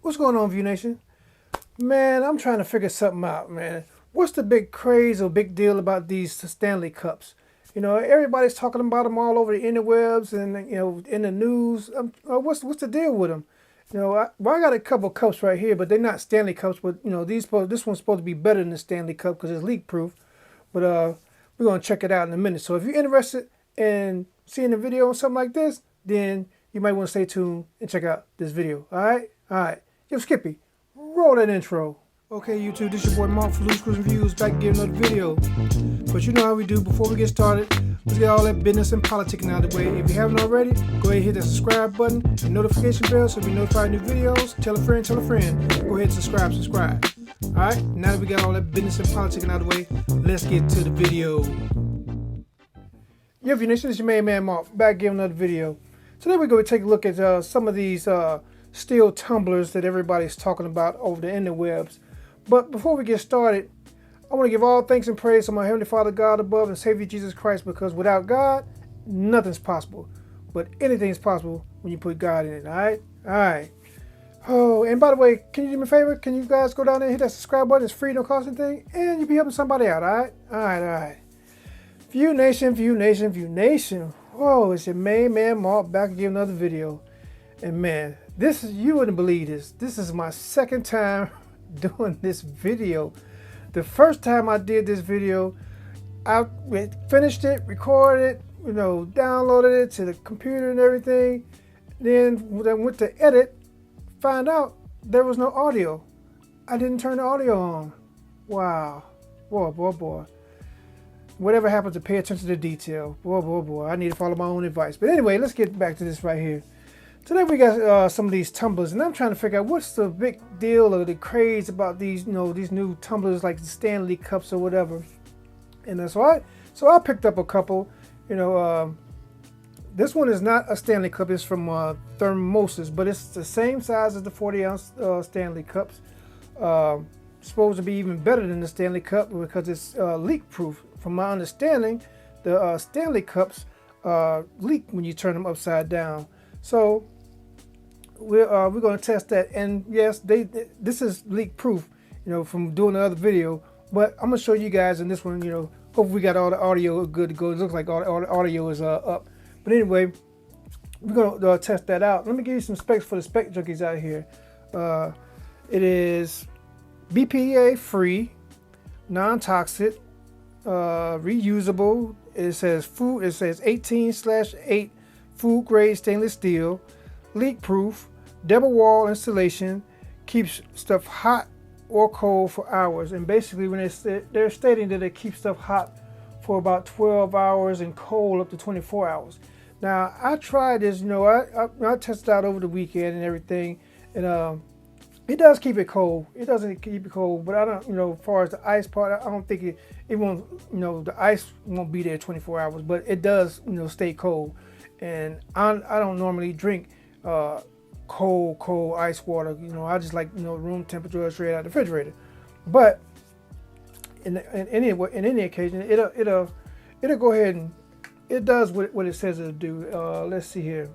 What's going on, View Nation? Man, I'm trying to figure something out, man. What's the big craze or big deal about these Stanley Cups? You know, everybody's talking about them all over the interwebs and, you know, in the news. What's the deal with them? You know, I got a couple cups right here, but they're not Stanley Cups. But, you know, this one's supposed to be better than the Stanley Cup because it's leak proof. But we're going to check it out in a minute. So if you're interested in seeing a video on something like this, then you might want to stay tuned and check out this video. All right? All right. Yo, Skippy, roll that intro. Okay, YouTube, this your boy Mark for Loose Screws and Views, back again another video. But you know how we do. Before we get started, let's get all that business and politicking out of the way. If you haven't already, go ahead and hit that subscribe button and notification bell so you'll be notified of new videos. Tell a friend, tell a friend. Go ahead and subscribe. All right, now that we got all that business and politicking out of the way, let's get to the video. Yo, View Nation, this is your main man Mark, back again another video. Today we're going to take a look at some of these steel tumblers that everybody's talking about over the interwebs. But before we get started, I want to give all thanks and praise to my Heavenly Father, God above, and Savior Jesus Christ, because without God, nothing's possible. But anything's possible when you put God in it, all right? All right. Oh, and by the way, can you do me a favor? Can you guys go down there and hit that subscribe button? It's free, no cost anything, and you'll be helping somebody out, all right? All right. View Nation. Whoa, it's your main man Mark back again another video. And man, you wouldn't believe this. This is my second time doing this video. The first time I did this video, I finished it, recorded it, you know, downloaded it to the computer and everything. Then when I went to edit, find out there was no audio. I didn't turn the audio on. Wow. Boy. Whatever happens to pay attention to detail. Boy. I need to follow my own advice. But anyway, let's get back to this right here. Today we got some of these tumblers, and I'm trying to figure out what's the big deal or the craze about these, you know, these new tumblers like the Stanley Cups or whatever. And so I picked up a couple. You know, this one is not a Stanley Cup. It's from Thermosis, but it's the same size as the 40-ounce Stanley Cups. Supposed to be even better than the Stanley Cup because it's leak proof. From my understanding, the Stanley Cups leak when you turn them upside down. So we're going to test that, and yes, this is leak proof, you know, from doing the other video. But I'm gonna show you guys in this one, you know. Hopefully we got all the audio good to go. It looks like all the audio is up. But anyway, we're gonna test that out. Let me give you some specs for the spec junkies out here. It is BPA free, non-toxic, reusable. It says 18/8 food grade stainless steel, leak proof, double wall insulation, keeps stuff hot or cold for hours. And basically when they're stating that it keeps stuff hot for about 12 hours and cold up to 24 hours. Now I tried this, you know, I tested out over the weekend and everything, and it does keep it cold. It doesn't keep it cold, but I don't, you know, as far as the ice part, I don't think it won't, you know, the ice won't be there 24 hours, but it does, you know, stay cold. And I don't normally drink cold ice water. You know, I just like, you know, room temperature straight out of the refrigerator. But in any occasion, it'll go ahead and it does what it says it'll do. Let's see here.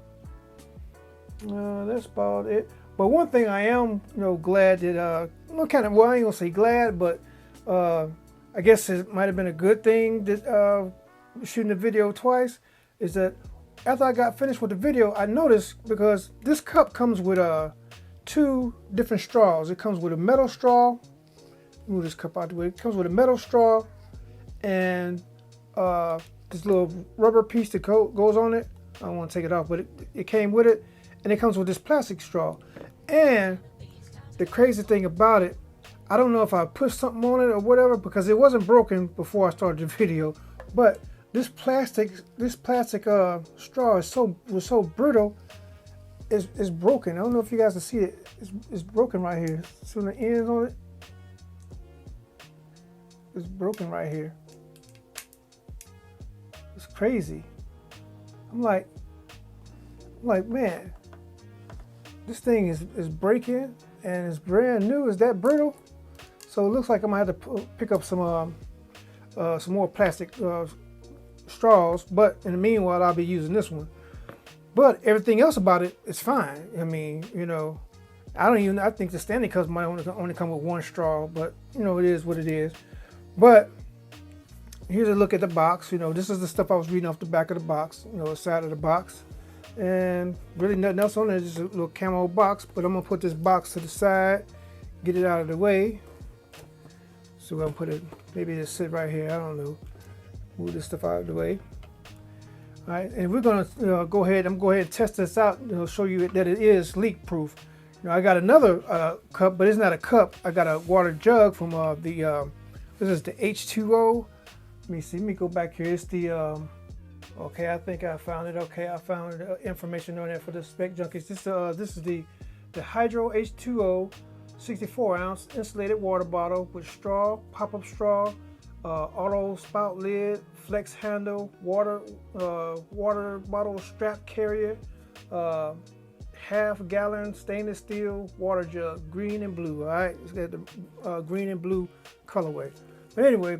That's about it. But one thing I am, you know, glad that I ain't gonna say glad, but I guess it might have been a good thing that shooting the video twice, is that after I got finished with the video, I noticed, because this cup comes with two different straws. It comes with a metal straw. Move this cup out of the way. It comes with a metal straw and this little rubber piece that goes on it. I don't want to take it off, but it came with it. And it comes with this plastic straw. And the crazy thing about it, I don't know if I pushed something on it or whatever, because it wasn't broken before I started the video, but this plastic straw was so brittle, it's broken. I don't know if you guys can see it. It's broken right here. See the ends on it? It's broken right here. It's crazy. I'm like, man, this thing is breaking and it's brand new. Is that brittle? So it looks like I'm gonna have to pick up some more plastic straws, but in the meanwhile I'll be using this one. But everything else about it is fine. I mean, you know, I think the Stanley cups might only come with one straw, but you know, it is what it is. But here's a look at the box. You know, this is the stuff I was reading off the back of the box, you know, the side of the box. And really nothing else on there, just a little camo box. But I'm gonna put this box to the side, get it out of the way. So I'm gonna put it, maybe just sit right here, I don't know. Move this stuff out of the way. All right, and we're gonna go ahead and test this out, you know, show you that it is leak proof. You know, I got another cup, but it's not a cup. I got a water jug from this is the H2O. Let me see, let me go back here. It's the, okay, I think I found it. Okay, I found information on there for the spec junkies. This is the Hydro H2O 64-ounce insulated water bottle with straw, pop-up straw, auto spout lid, flex handle, water bottle strap carrier, half-gallon stainless steel water jug, green and blue. All right, it's got the green and blue colorway. But anyway,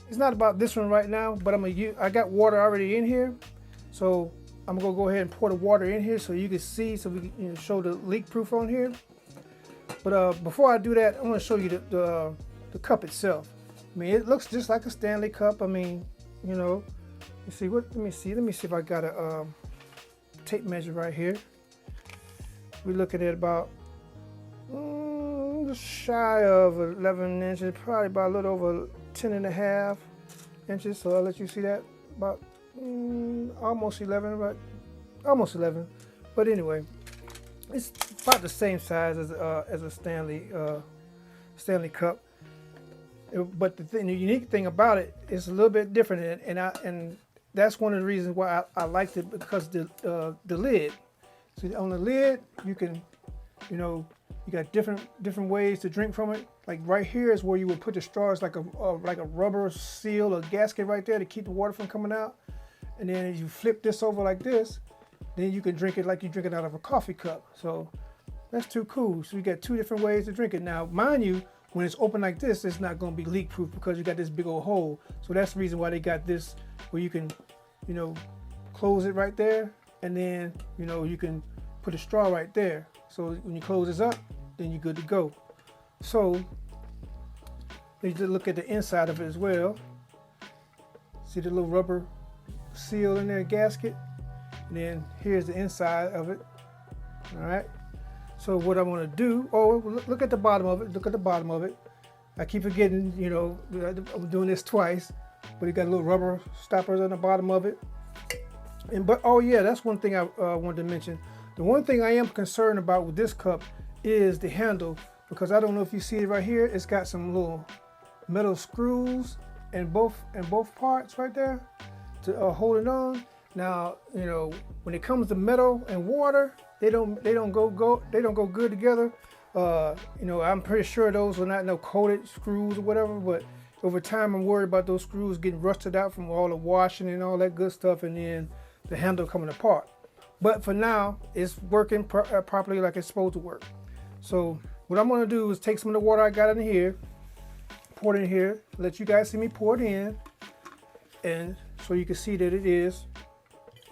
it's not about this one right now, but I got water already in here, so I'm gonna go ahead and pour the water in here so you can see, so we can show the leak proof on here. But before I do that, I want to show you the cup itself. I mean, it looks just like a Stanley cup. I mean, you know, let me see if I got a tape measure right here. We're looking at about just shy of 11 inches, probably about a little over 10.5 inches. So I'll let you see that, about almost 11, right? Almost 11. But anyway, it's about the same size as a Stanley cup. But the unique thing about it is a little bit different, and that's one of the reasons why I liked it, because the lid. So on the lid, you can, you know, you got different ways to drink from it. Like right here is where you would put the straws, like a rubber seal or gasket right there to keep the water from coming out. And then as you flip this over like this, then you can drink it like you drink it out of a coffee cup. So that's too cool. So you got two different ways to drink it. Now, mind you, when it's open like this, it's not going to be leak proof because you got this big old hole. So that's the reason why they got this, where you can, you know, close it right there, and then, you know, you can put a straw right there. So when you close this up, then you're good to go. So let's just look at the inside of it as well. See the little rubber seal in there, gasket, and then here's the inside of it. All right. So what I want to do, look at the bottom of it. Look at the bottom of it. I keep forgetting, you know, I'm doing this twice, but it got little rubber stoppers on the bottom of it. Oh yeah, that's one thing I wanted to mention. The one thing I am concerned about with this cup is the handle, because I don't know if you see it right here. It's got some little metal screws in both parts right there to hold it on. Now, you know, when it comes to metal and water, they don't go good together. You know, I'm pretty sure those are not no coated screws or whatever, but over time I'm worried about those screws getting rusted out from all the washing and all that good stuff, and then the handle coming apart. But for now, it's working properly like it's supposed to work. So what I'm gonna do is take some of the water I got in here, pour it in here, let you guys see me pour it in, and so you can see that it is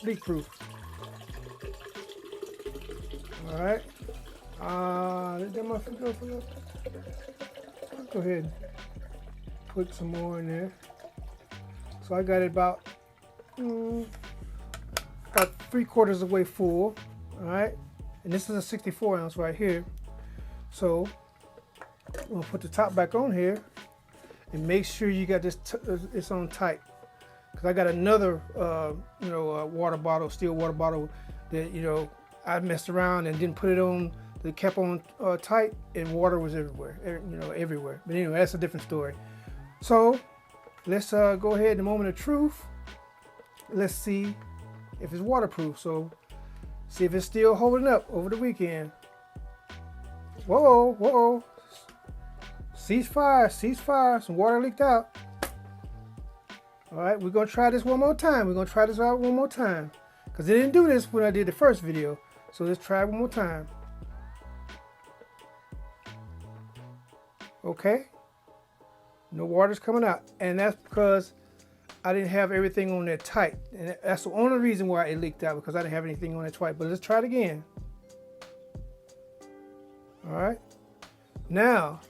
leak proof. All right. Go ahead and put some more in there. So I got it about 3/4 of the way full. All right. And this is a 64-ounce right here. So I'm gonna put the top back on here and make sure you got this it's on tight. Because I got another water bottle, steel water bottle, that, you know, I messed around and didn't put it on, that kept on tight, and water was everywhere, everywhere. But anyway, that's a different story. So let's go ahead in the moment of truth. Let's see if it's waterproof. So see if it's still holding up over the weekend. Whoa. Ceasefire. Some water leaked out. All right, we're gonna try this one more time. We're gonna try this out one more time, because it didn't do this when I did the first video. So let's try it one more time. Okay, no water's coming out, and that's because I didn't have everything on there tight, and that's the only reason why it leaked out, because I didn't have anything on there tight. But let's try it again. All right. Now,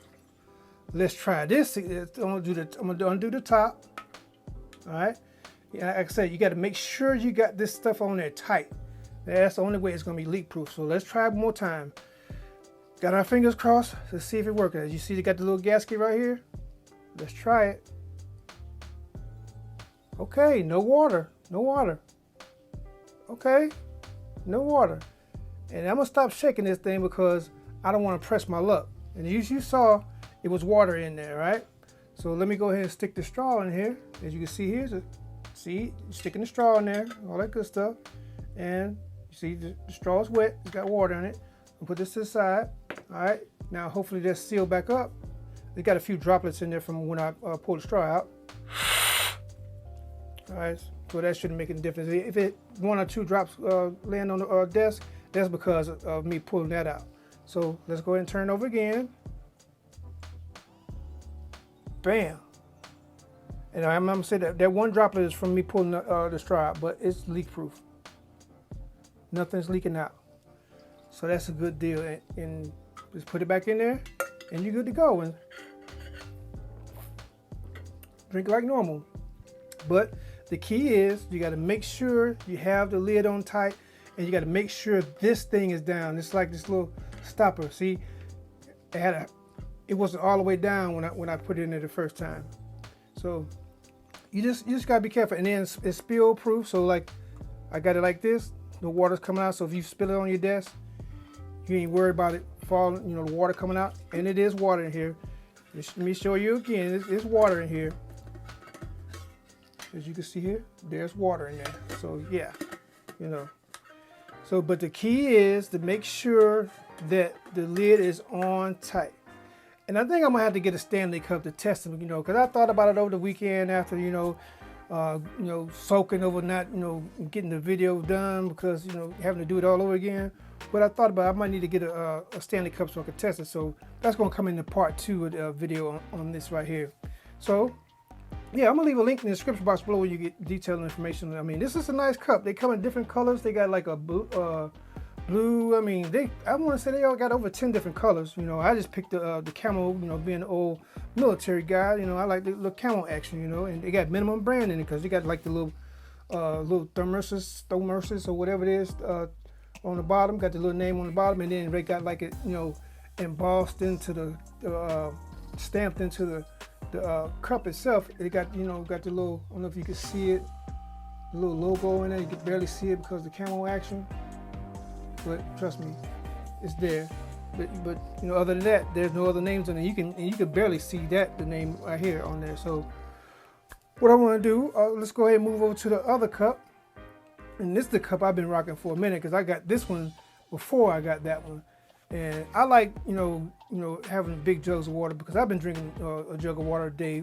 let's try this. I'm gonna undo the top. All right. Yeah, like I said, you got to make sure you got this stuff on there tight. That's the only way it's gonna be leak proof. So let's try it one more time. Got our fingers crossed. Let's see if it works. As you see, they got the little gasket right here. Let's try it. Okay, no water. No water. Okay, no water. And I'm gonna stop shaking this thing because I don't want to press my luck. And you saw it was water in there, right? So let me go ahead and stick the straw in here. As you can see here, see, sticking the straw in there, all that good stuff. And you see the straw is wet, it's got water in it. I'll put this to the side. All right, now hopefully that's sealed back up. It got a few droplets in there from when I pulled the straw out. All right, so that shouldn't make any difference. If it 1 or 2 drops land on the desk, that's because of me pulling that out. So let's go ahead and turn it over again. Bam. And I'm gonna say that 1 droplet is from me pulling the straw out, but it's leak proof. Nothing's leaking out. So that's a good deal. And just put it back in there and you're good to go. And drink like normal. But the key is you got to make sure you have the lid on tight, and you got to make sure this thing is down. It's like this little stopper. See, it wasn't all the way down when I put it in there the first time. So you just gotta be careful. And then it's spill proof. So like I got it like this. The water's coming out. So if you spill it on your desk, you ain't worried about it falling. You know, the water coming out. And it is water in here. Let me show you again. It's water in here. As you can see here, there's water in there. So yeah, you know. So, but the key is to make sure that the lid is on tight. And I think I'm gonna have to get a Stanley cup to test them, you know, because I thought about it over the weekend after, soaking overnight, getting the video done because, having to do it all over again. But I thought about I might need to get a Stanley cup so I can test it. So that's gonna come into part 2 of the video on this right here. So yeah, I'm gonna leave a link in the description box below where you get detailed information. I mean, this is a nice cup. They come in different colors. They got like a blue. I mean, I want to say they all got over 10 different colors. I just picked the camo. Being an old military guy, I like the little camo action. And they got minimum brand in it because they got like the little Thermosis or whatever it is on the bottom. Got the little name on the bottom, and then they got like it, embossed into the stamped into the cup itself. It got got the little, I don't know if you can see it, the little logo in there. You can barely see it because of the camo action, but trust me, it's there. But other than that, there's no other names on it. You can barely see the name right here on there. So what I want to do, let's go ahead and move over to the other cup. And this is the cup I've been rocking for a minute because I got this one before I got that one. And I like, having big jugs of water because I've been drinking a jug of water a day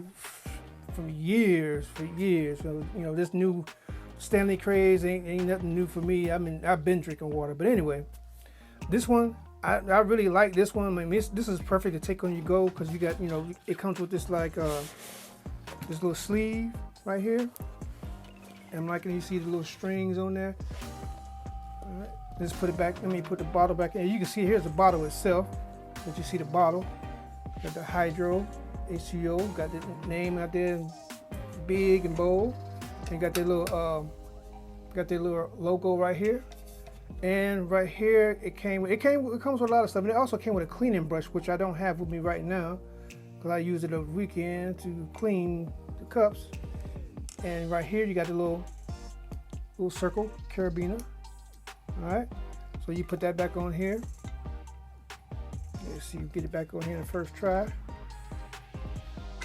for years. So, this new Stanley craze ain't nothing new for me. I've been drinking water. But anyway, this one, I really like this one. I mean, this is perfect to take on your go because you got, it comes with this like, this little sleeve right here. And I'm liking, you see the little strings on there. All right. Let's put it back. Let me put the bottle back in. You can see here's the bottle itself. But you see the bottle. Got the Hydro, H2O. Got the name out there, big and bold. And got the little logo right here. And right here, it comes with a lot of stuff. And it also came with a cleaning brush, which I don't have with me right now, because I use it over the weekend to clean the cups. And right here, you got the little circle carabiner. All right, so you put that back on here. Let's see, you get it back on here in the first try.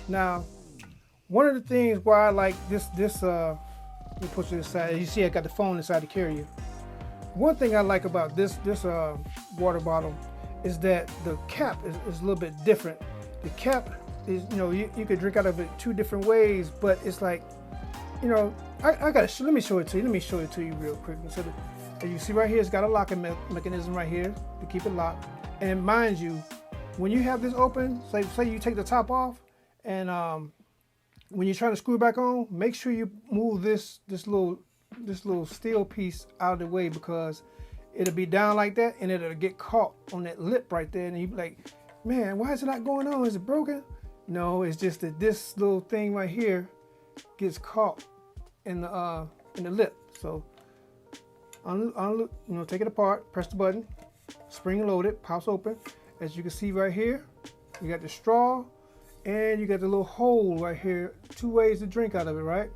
Now, one of the things why I like this, let me put it aside. As you see, I got the phone inside the carrier. One thing I like about this water bottle is that the cap is a little bit different. The cap is, you could drink out of it 2 different ways, but it's like, let me show it to you. Let me show it to you real quick. So as you see right here, it's got a locking mechanism right here to keep it locked. And mind you, when you have this open, say you take the top off, and when you're trying to screw it back on, make sure you move this little steel piece out of the way, because it'll be down like that, and it'll get caught on that lip right there, and you be like, man, why is it not going on? Is it broken? No, it's just that this little thing right here gets caught in the lip. So take it apart, press the button, spring loaded, pops open. As you can see right here, you got the straw and you got the little hole right here, 2 ways to drink out of it, right?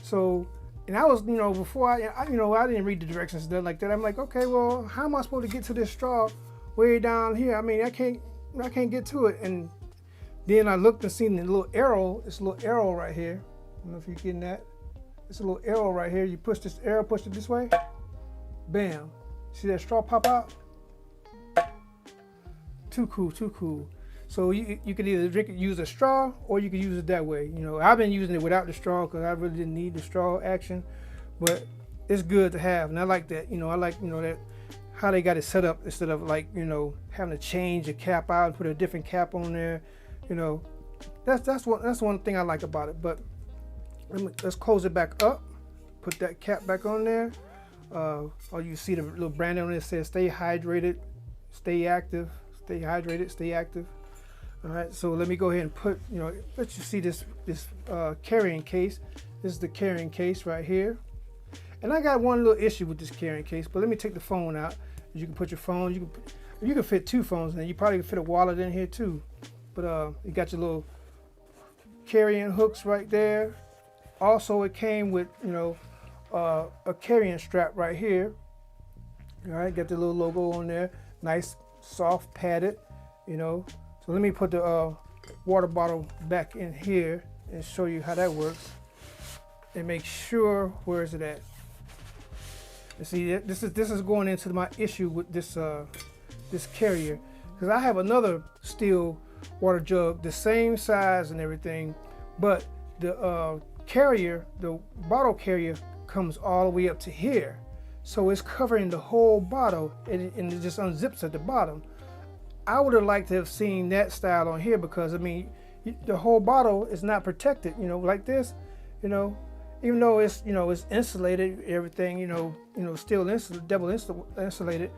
So, and I was, before I didn't read the directions and stuff like that. I'm like, okay, well, how am I supposed to get to this straw way down here? I mean, I can't get to it. And then I looked and seen the little arrow. It's a little arrow right here. I don't know if you're getting that. It's a little arrow right here. You push this arrow, push it this way. Bam. See that straw pop out? Too cool, too cool. So you could either use a straw, or you could use it that way. I've been using it without the straw because I really didn't need the straw action, but it's good to have, and I like that. I like that how they got it set up instead of like having to change the cap out and put a different cap on there. That's one thing I like about it. But let's close it back up. Put that cap back on there. You see the little branding on it that says "Stay hydrated, stay active." Stay hydrated, stay active. All right, so let me go ahead and put, let you see this carrying case. This is the carrying case right here. And I got one little issue with this carrying case, but let me take the phone out. You can put your phone, you can fit 2 phones in there. You probably can fit a wallet in here too. But you got your little carrying hooks right there. Also, it came with, a carrying strap right here. All right, got the little logo on there. Nice, soft, padded, So let me put the water bottle back in here and show you how that works. And make sure, where is it at? And see, this is going into my issue with this this carrier, because I have another steel water jug, the same size and everything, but the carrier, the bottle carrier, comes all the way up to here. So it's covering the whole bottle, and it just unzips at the bottom. I would have liked to have seen that style on here, because I mean, the whole bottle is not protected, like this, even though it's it's insulated, everything, still double insulated,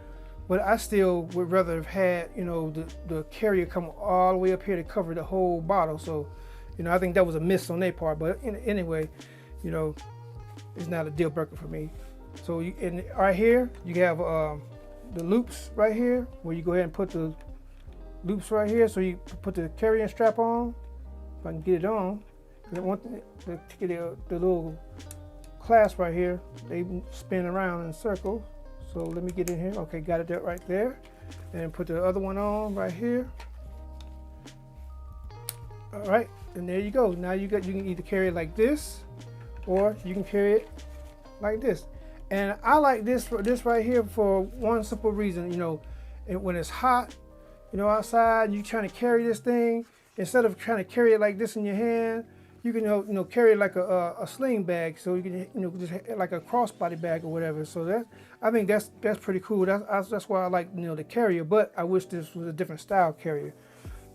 but I still would rather have had the carrier come all the way up here to cover the whole bottle. So I think that was a miss on their part, but anyway, it's not a deal breaker for me. So right here you have the loops right here, where you go ahead and put the loops right here. So you put the carrying strap on. If I can get it on, because I want the little clasp right here. They spin around in a circle. So let me get in here. Okay, got it right there. And put the other one on right here. All right, and there you go. Now you can either carry it like this, or you can carry it like this. And I like this right here for one simple reason. When it's hot, outside, and you're trying to carry this thing, instead of trying to carry it like this in your hand, you can carry it like a sling bag. So you can just like a crossbody bag or whatever. So I think that's pretty cool. That's why I like the carrier. But I wish this was a different style carrier.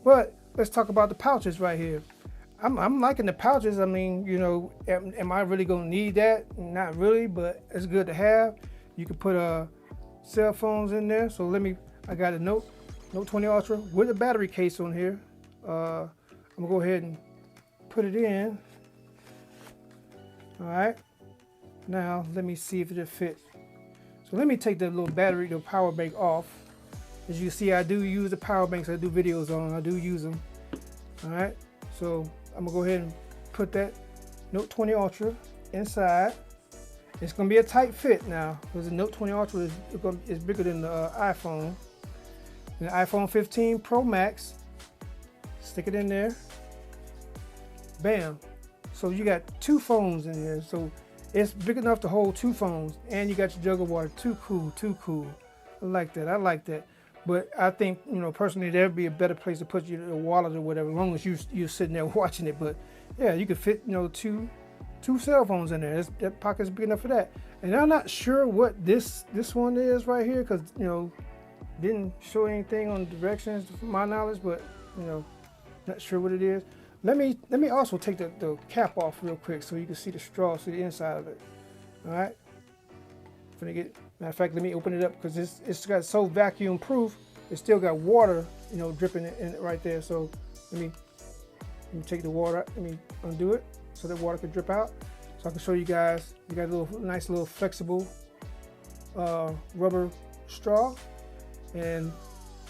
But let's talk about the pouches right here. I'm liking the pouches. I mean, am I really gonna need that? Not really, but it's good to have. You can put cell phones in there. So I got a Note 20 Ultra with a battery case on here. I'm gonna go ahead and put it in. All right. Now let me see if it'll fit. So let me take the little battery, the power bank off. As you see, I do use the power banks I do videos on. I do use them. All right. So I'm gonna go ahead and put that Note 20 Ultra inside. It's gonna be a tight fit now, because the Note 20 Ultra is bigger than the iPhone. And the iPhone 15 Pro Max. Stick it in there. Bam. So you got 2 phones in there. So it's big enough to hold 2 phones, and you got your jug of water. Too cool, too cool. I like that. But I think, personally, there'd be a better place to put your wallet or whatever, as long as you're sitting there watching it. But yeah, you could fit, 2 cell phones in there. That pocket's big enough for that. And I'm not sure what this one is right here, because didn't show anything on directions from my knowledge, but not sure what it is. Let me also take the cap off real quick so you can see the straw, see the inside of it. All right, I'm gonna get Matter of fact, let me open it up because it's got so vacuum proof. It still got water, you know, dripping in it right there. So let me take the water. Let me undo it so that water can drip out. So I can show you guys. You got a little nice little flexible rubber straw, and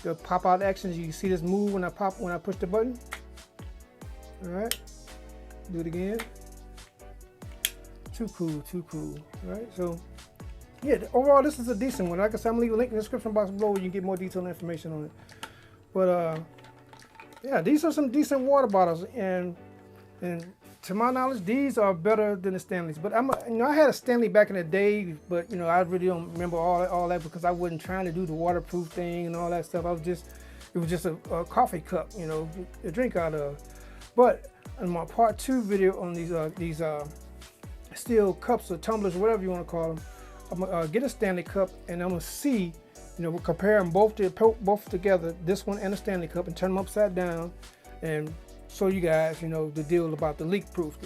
the pop out action. You can see this move when I push the button. All right, do it again. Too cool, too cool. All right, so yeah, overall this is a decent one. Like I said, I'm gonna leave a link in the description box below where you can get more detailed information on it. But yeah, these are some decent water bottles, and to my knowledge, these are better than the Stanleys. But I had a Stanley back in the day, but I really don't remember all that because I wasn't trying to do the waterproof thing and all that stuff. It was just a coffee cup, to drink out of. But in my part 2 video on these steel cups or tumblers, whatever you want to call them, I'm gonna get a Stanley cup and I'm gonna see, we'll compare them both together, this one and the Stanley cup, and turn them upside down and show you guys, the deal about the leak proof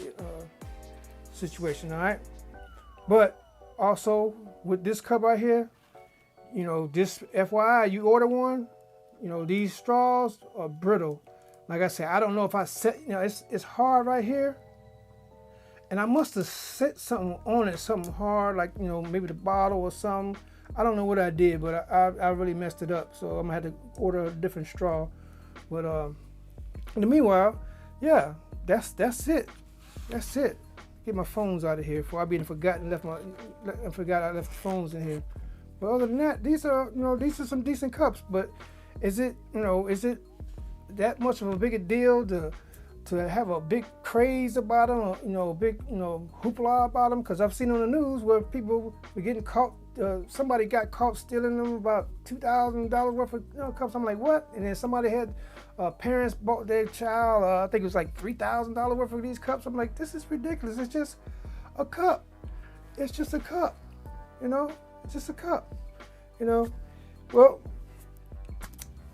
situation. All right, but also with this cup right here, just FYI, you order one, these straws are brittle. Like I said, I don't know if I set, it's hard right here, and I must have set something on it, something hard, like maybe the bottle or something. I don't know what I did, but I really messed it up, so I'm gonna have to order a different straw. But in the meanwhile, yeah, that's it. That's it. Get my phones out of here before I be forgotten I forgot I left the phones in here. But other than that, these are some decent cups. But is it that much of a bigger deal to have a big craze about them, or a big hoopla about them? Because I've seen on the news where people were getting caught. Somebody got caught stealing them, about $2,000 worth of cups. I'm like, what? And then somebody had parents bought their child, I think it was like $3,000 worth of these cups. I'm like, this is ridiculous. It's just a cup. It's just a cup. It's just a cup. Well,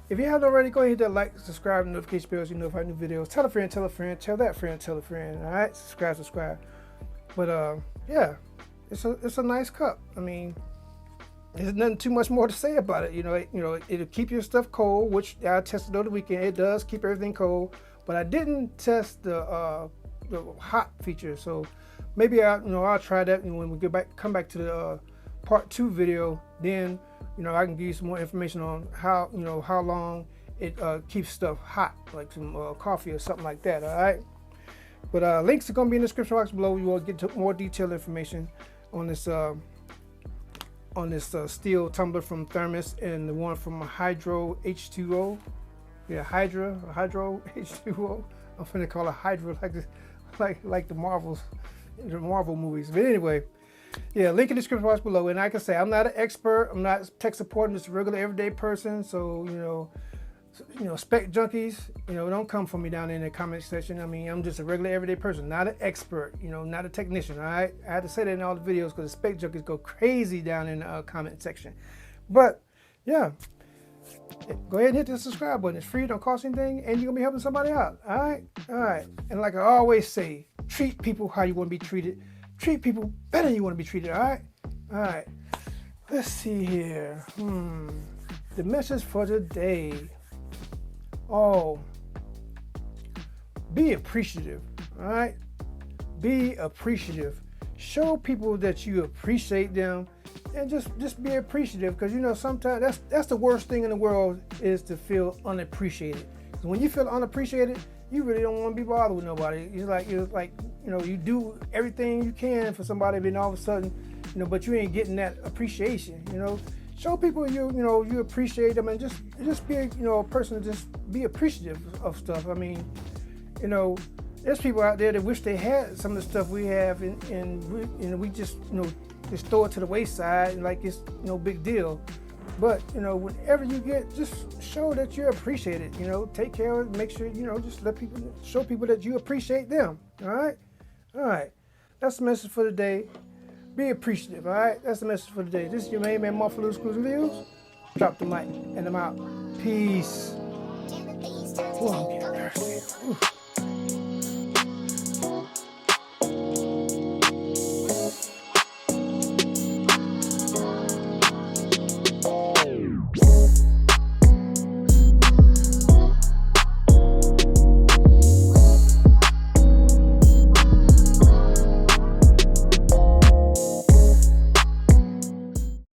if you haven't already, go ahead and hit that like, subscribe, and notification bell so you know if I have new videos. Tell a friend, tell a friend, tell that friend, tell a friend. All right, subscribe. But yeah, it's a nice cup. I mean, there's nothing too much more to say about it. It'll keep your stuff cold, which I tested over the weekend. It does keep everything cold, but I didn't test the hot feature. So maybe I'll try that, and when we come back to the part 2 video, then I can give you some more information on how long it keeps stuff hot, like some coffee or something like that. All right, but links are gonna be in the description box below. You will get to more detailed information on this steel tumbler from Thermos, and the one from Hydro H2O. Yeah, Hydro H2O. I'm gonna call it Hydro like the Marvel movies. But anyway, yeah, link in the description box below. And like I say, I'm not an expert. I'm not tech support. I'm just a regular everyday person. So spec junkies, don't come for me down in the comment section. I mean, I'm just a regular everyday person, not an expert, not a technician. All right, I had to say that in all the videos because the spec junkies go crazy down in the comment section. But yeah, go ahead and hit the subscribe button. It's free, don't cost anything, and you're gonna be helping somebody out. All right. And like I always say, treat people how you want to be treated. Treat people better than you want to be treated. All right. Let's see here. The message for today. Oh, be appreciative. All right, be appreciative. Show people that you appreciate them, and just be appreciative, because sometimes that's the worst thing in the world, is to feel unappreciated. Because when you feel unappreciated, you really don't want to be bothered with nobody. It's like you do everything you can for somebody, and then all of a sudden, but you ain't getting that appreciation. Show people you appreciate them, and just be a person to just be appreciative of stuff. I mean, there's people out there that wish they had some of the stuff we have, and we just just throw it to the wayside and like it's no big deal. But whenever you get, just show that you appreciate it. Take care of it. Make sure just show people that you appreciate them. All right. That's the message for today. Be appreciative, all right? That's the message for today. This is your main man, Mark for Loose Screws and Views. Drop the mic, and I'm out. Peace. Oh, I'm getting thirsty. Ooh.